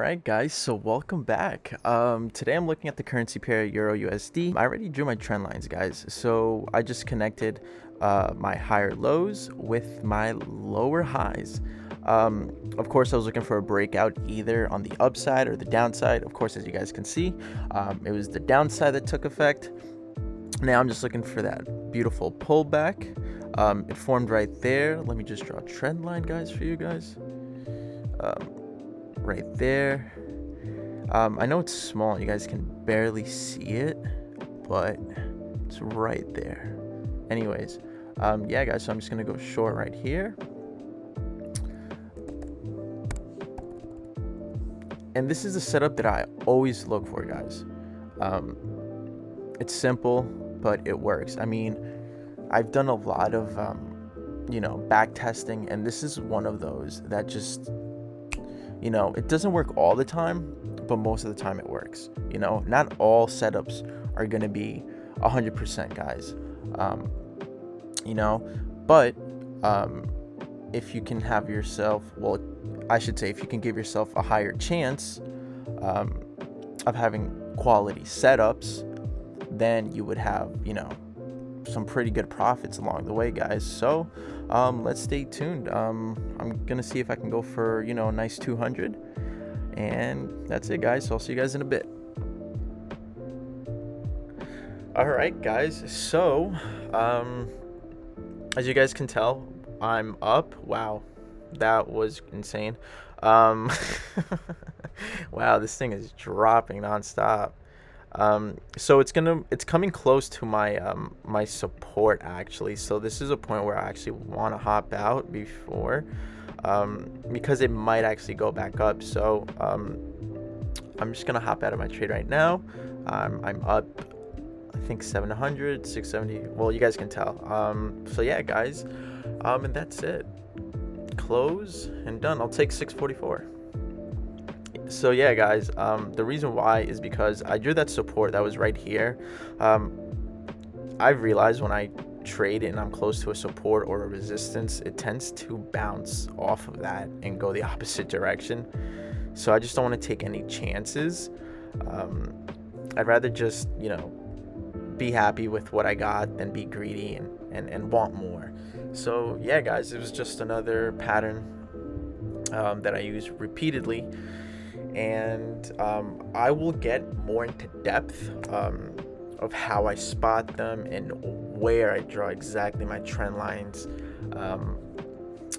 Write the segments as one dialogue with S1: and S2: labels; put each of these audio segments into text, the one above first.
S1: right, guys, so welcome back. Today I'm looking at the currency pair Euro USD. I already drew my trend lines, guys. So I just connected my higher lows with my lower highs. Of course, I was looking for a breakout either on the upside or the downside. Of course, as you guys can see, it was the downside that took effect. Now I'm just looking for that beautiful pullback. It formed right there. Let me just draw a trend line, guys, for you guys. Right there. I know it's small, you guys can barely see it, but it's right there. Anyways, yeah, guys, so I'm just gonna go short right here. And this is a setup that I always look for, guys. It's simple, but it works. I mean, I've done a lot of back testing, and this is one of those that just, it doesn't work all the time, but most of the time it works. Not all setups are going to be 100%, guys. But if you can have yourself, well, I should say, if you can give yourself a higher chance of having quality setups, then you would have, some pretty good profits along the way, guys. So let's stay tuned. I'm gonna see if I can go for a nice 200, and that's it, guys. So I'll see you guys in a bit. All right, guys, so as you guys can tell, I'm up. Wow, that was insane. Wow, this thing is dropping nonstop. So it's coming close to my my support, actually. So this is a point where I actually want to hop out before, because it might actually go back up. So I'm just gonna hop out of my trade right now. I'm up, I think 700, 670. Well, you guys can tell. So yeah, guys, and that's it. Close and done. I'll take 644. So yeah, guys, the reason why is because I drew that support that was right here. I've realized when I trade and I'm close to a support or a resistance, it tends to bounce off of that and go the opposite direction. So I just don't want to take any chances. I'd rather just, be happy with what I got than be greedy and want more. So yeah, guys, it was just another pattern that I use repeatedly. And I will get more into depth of how I spot them and where I draw exactly my trend lines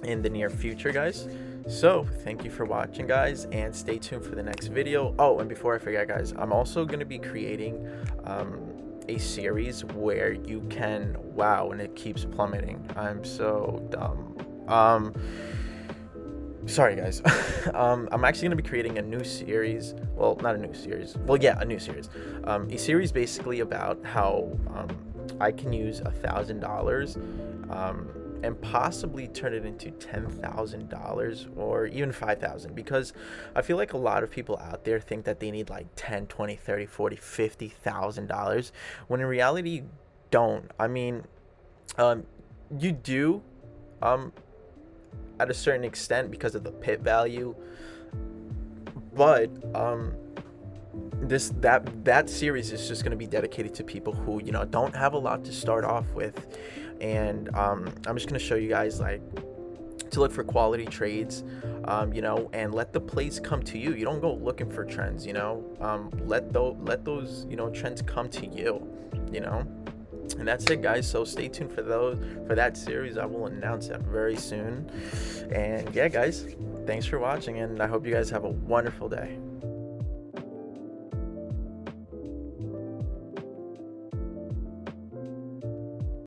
S1: in the near future, guys. So thank you for watching, guys, and stay tuned for the next video. Oh, and before I forget, guys, I'm also going to be creating a series where you can, wow, and it keeps plummeting. I'm so dumb. Sorry, guys. I'm actually going to be creating a new series. Well, not a new series. Well, yeah, a new series. A series basically about how I can use $1,000 and possibly turn it into $10,000 or even $5,000, because I feel like a lot of people out there think that they need like 10, 20, 30, 40, $50,000, when in reality you don't. I mean, you do at a certain extent because of the pit value, but that series is just going to be dedicated to people who don't have a lot to start off with, and I'm just going to show you guys like to look for quality trades, and let the plays come to you. You don't go looking for trends, let those trends come to you, And that's it, guys. So stay tuned for that series. I will announce that very soon. And yeah, guys, thanks for watching, and I hope you guys have a wonderful day.